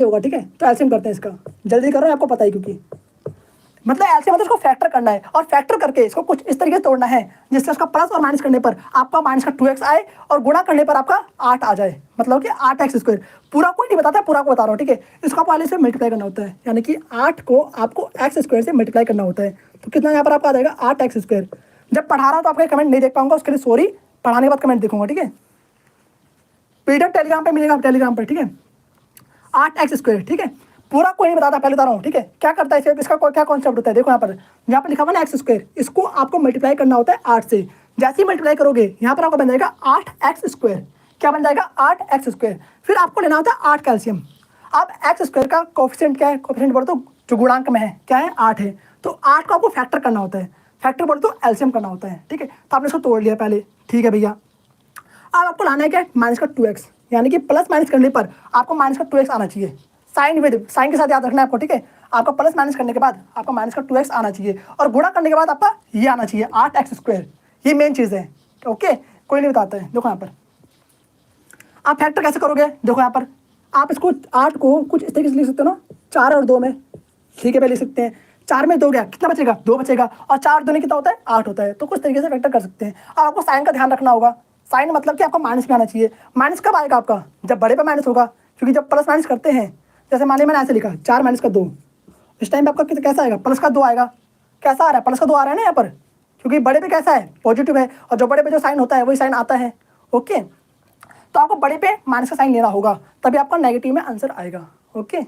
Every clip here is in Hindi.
होगा, ठीक है। तो एलसीएम करते हैं इसका, जल्दी करो, आपको पता है क्योंकि मतलब एलसीएम मतलब इसको फैक्टर करना है और फैक्टर करके इसको कुछ इस तरीके से तोड़ना है जिससे उसका प्लस और माइनस करने पर आपका माइनस का 2x आए और गुणा करने पर आपका 8 आ जाए, मतलब कि 8x स्क्वायर। पूरा कोई नहीं बताता, पूरा को बता रहा हूँ, ठीक है। इसको पहले से मल्टीप्लाई करना होता है, यानी कि 8 को आपको एक्स स्क्वायर से मल्टीप्लाई करना होता है। तो कितना यहाँ पर आपका आ जाएगा 8x स्क्वायर। जब पढ़ा रहा हूँ तो आपका कमेंट नहीं देख पाऊंगा, उसके लिए सॉरी, पढ़ाने के बाद कमेंट देखूंगा, ठीक है। पीडीएफ टेलीग्राम पे मिलेगा, टेलीग्राम पर, ठीक है। 8x स्क्वायर, ठीक है। पूरा कोई नहीं बताता, पहले बता रहा हूँ, ठीक है। क्या करता है इसका क्या कॉन्सेप्ट होता है, देखो यहाँ पर लिखा हुआ ना एक्स स्क्वायर, इसको आपको मल्टीप्लाई करना होता है 8 से। जैसे ही मल्टीप्लाई करोगे यहाँ पर आपको बन जाएगा 8x स्क्वायर। क्या बन जाएगा 8x स्क्वायर। फिर आपको लेना होता है 8 कैल्शियम। अब एक्स स्क्वायर का कोफिशिएंट क्या है, कोफिशिएंट बोलो तो जो गुणांक में है क्या है 8 है, तो 8 को आपको फैक्टर करना होता है, फैक्टर बोलो तो एलसीएम करना होता है, ठीक है। तो आपने इसको तोड़ लिया पहले, ठीक है भैया। अब आपको लाना है क्या माइनस का 2x, यानी कि प्लस माइनस करने पर आपको माइनस का 2x आना चाहिए। साइन के साथ याद रखना है आपको, ठीक है। आपका प्लस माइनस करने के बाद आपका माइनस का 2x आना चाहिए और गुणा करने के बाद आपका ये आना चाहिए 8x स्क्वायर। ये मेन चीज़ है, ओके। कोई नहीं बताता है, देखो यहाँ पर आप फैक्टर कैसे करोगे, देखो यहाँ पर आप इसको 8 को कुछ इस तरीके से लिख सकते हो ना, 4 और 2 में, ठीक है, लिख सकते हैं। 4 में 2 गया, कितना बचेगा 2 बचेगा, और 4 2 कितना होता है 8 होता है। तो कुछ तरीके से फैक्टर कर सकते हैं। अब आपको साइन का ध्यान रखना होगा, साइन मतलब कि आपको माइनस में आना चाहिए। माइनस कब आएगा आपका, जब बड़े पे माइनस होगा, क्योंकि जब प्लस माइनस करते हैं, जैसे मान लीजिए मैंने ऐसे लिखा 4 माइनस का 2, इस टाइम पे आपका कैसा आएगा, प्लस का 2 आएगा। कैसा आ रहा है, प्लस का 2 आ रहा है ना यहाँ पर, क्योंकि बड़े पे कैसा है पॉजिटिव है, और जो बड़े पे जो साइन होता है वही साइन आता है, ओके। तो आपको बड़े पे माइनस का साइन लेना होगा, तभी आपका नेगेटिव में आंसर आएगा, ओके।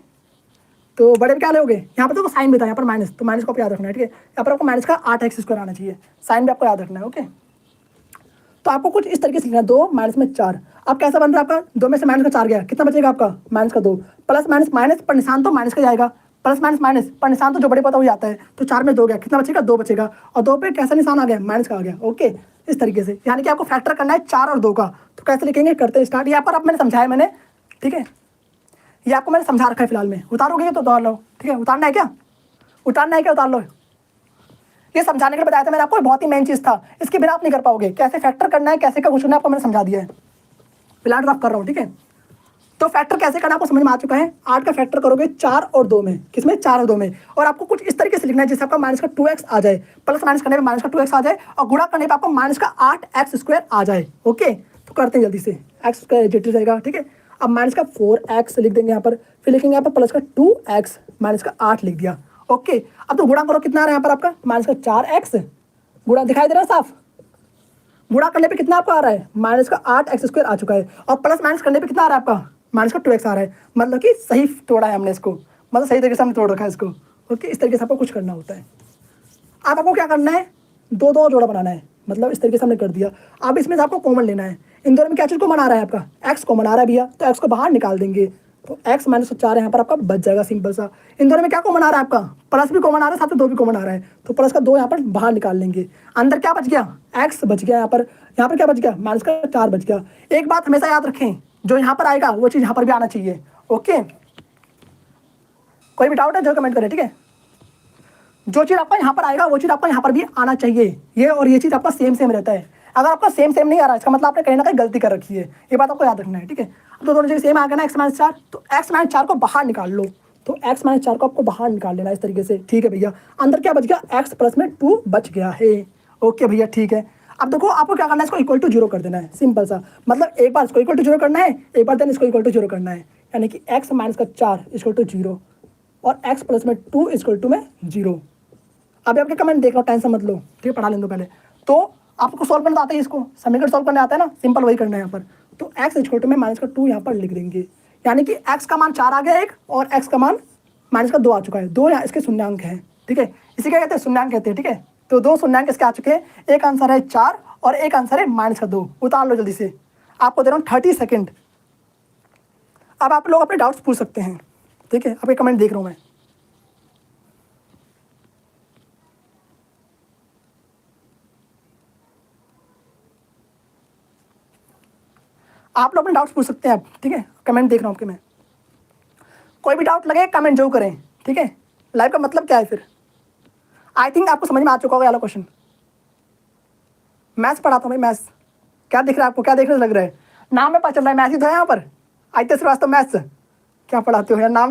तो बड़े पे क्या लोगे, यहाँ पर तो साइन भी था, यहाँ पर माइनस, तो माइनस को आपको याद रखना है, ठीक है। यहाँ पर आपको माइनस का 8x स्क्वायर आना चाहिए, साइन भी आपको याद रखना है, ओके। तो आपको कुछ इस तरीके से लिखना है, 2 माइनस में 4। अब कैसा बन रहा है आपका, 2 में से माइनस का 4 गया, कितना बचेगा आपका माइनस का 2, प्लस माइनस माइनस पर निशान तो माइनस का जाएगा, प्लस माइनस माइनस पर निशान तो जो बड़े पता वही आता है। तो 4 में 2 गया, कितना बचेगा 2 बचेगा, और 2 पे कैसा निशान आ गया माइनस का आ गया, ओके। इस तरीके से, यानी कि आपको फैक्टर करना है 4 और 2 का। तो कैसे लिखेंगे, करते हैं स्टार्ट। यहाँ पर आप मैंने समझाया मैंने, ठीक है, ये आपको मैंने समझा रखा है फिलहाल में। उतारोगे तो उतार लो, ठीक है। उतारना है क्या, उतारना है क्या, उतार लो। ये समझाने के लिए बताया था मैंने आपको, बहुत ही मेन चीज़ था, इसके बिना आप नहीं कर पाओगे। कैसे फैक्टर करना है, कैसे का कुछ करना है, आपको मैंने समझा दिया है, फिलहाल ड्राफ्ट कर रहा हूँ, ठीक है। तो फैक्टर कैसे करना आपको समझ में आ चुका है। 8 का फैक्टर करोगे 4 और 2 में, किसमें 4 और 2 में, और आपको कुछ इस तरीके से लिखना है जिससे आपका माइनस का 2x आ जाए, प्लस माइनस करने पर माइनस का 2x आ जाए, और गुणा करने पर आपको माइनस का 8x स्क्वायर आ जाए, ओके। तो करते हैं जल्दी से, एक्स स्क्वायर जेटी रहेगा, ठीक है। अब माइनस का 4x लिख देंगे यहाँ पर, फिर लिखेंगे यहाँ पर प्लस का 2x, माइनस का 8 लिख दिया, ओके। अब तो गुणा करो, कितना आ रहा है यहाँ पर आपका माइनस का 4x, गुणा दिखाई दे रहा है साफ, गुणा करने पे कितना आपका आ रहा है माइनस का 8x स्क्वायर आ चुका है, और प्लस माइनस करने पे कितना आ रहा है आपका माइनस का 2x आ रहा है। मतलब कि सही तोड़ा है हमने इसको, मतलब सही तरीके से हमने तोड़ रखा है इसको, ओके। इस तरीके से आपको कुछ करना होता है। अब आपको क्या करना है, दो दो जोड़ा बनाना है, मतलब इस तरीके से हमने कर दिया। अब इसमें से आपको कॉमन लेना है, इन दोनों में क्या चीज़ कॉमन आ रहा है आपका, एक्स कॉमन आ रहा है भैया, तो एक्स को बाहर निकाल देंगे, तो एक्स माइनस 4 यहाँ पर आपका बच जाएगा, सिंपल सा। इन दोनों में क्या कॉमन आ रहा है आपका, प्लस भी कॉमन आ रहा है, साथ में 2 भी कॉमन आ रहा है, तो प्लस का 2 यहाँ पर बाहर निकाल लेंगे। अंदर क्या बच गया, एक्स बच गया, यहाँ पर क्या बच गया माइनस का 4 बच गया। एक बात हमेशा याद रखें, जो यहाँ पर आएगा वो चीज़ यहाँ पर भी आना चाहिए, ओके। कोई भी डाउट है जो कमेंट करें, ठीक है। जो चीज़ आपका यहाँ पर आएगा वो चीज़ आपका यहाँ पर भी आना चाहिए, ये और ये चीज़ आपका सेम सेम रहता है। अगर आपका सेम सेम नहीं आ रहा है, इसका मतलब आपने कहीं ना कहीं गलती कर रखी है, ये बात आपको याद रखना है, ठीक है। तो दोनों चीज़ सेम आ गया ना, एक्स माइनस 4, तो एक्स माइनस 4 को बाहर निकाल लो, तो एक्स माइनस 4 को आपको बाहर निकाल लेना इस तरीके से, ठीक है भैया। अंदर क्या बच गया, एक्स प्लस में 2 बच गया है, ओके भैया, ठीक है। अब देखो आपको क्या करना है, इसको इक्वल टू 0 कर देना है, सिंपल सा। मतलब एक बार इसको इक्वल टू 0 करना है, एक बार देन इसको इक्वल टू 0 करना है, यानी कि एक्स माइनस का 4 इक्वल टू 0 और एक्स प्लस में 2 इक्वल टू में 0। अभी आपके कमेंट देख लो, टेंशन मत लो, ठीक है, पढ़ा लें दो पहले। तो आपको सॉल्व करना आता है, इसको समीकरण सॉल्व करने आता है ना, सिंपल वही करना है यहाँ पर। तो एक्स इक्वल टू में माइनस का 2 यहाँ पर लिख देंगे, यानी कि एक्स का मान 4 आ गया एक, और एक्स का मान माइनस का 2 आ चुका है, 2 यहाँ इसके शून्यांक है, ठीक है। इसी क्या कहते हैं, शून्यांक कहते हैं, ठीक है। तो 2 शून्यांक इसके आ चुके हैं, एक आंसर है 4 और एक आंसर है माइनस का 2। उतार लो जल्दी से, आपको दे रहा हूँ 30 सेकेंड। अब आप लोग अपने डाउट्स पूछ सकते हैं, ठीक है। आपके कमेंट देख रहा हूँ मैं। आप लोग अपने डाउट्स पूछ सकते हैं आप, ठीक है। कमेंट देख रहा हूँ आपके मैं। कोई भी डाउट लगे कमेंट जरूर करें, ठीक है। लाइव का मतलब क्या है फिर, आई थिंक आपको समझ में आ चुका होगा वाला क्वेश्चन। मैथ्स पढ़ाता हूँ भाई, मैथ्स। क्या दिख रहा है आपको, क्या देखने लग रहा है, नाम में पता चल रहा है मैथ्स ही तो है यहाँ पर, आदित्य श्रीवास्तव मैथ्स। क्या पढ़ाते हो यार, नाम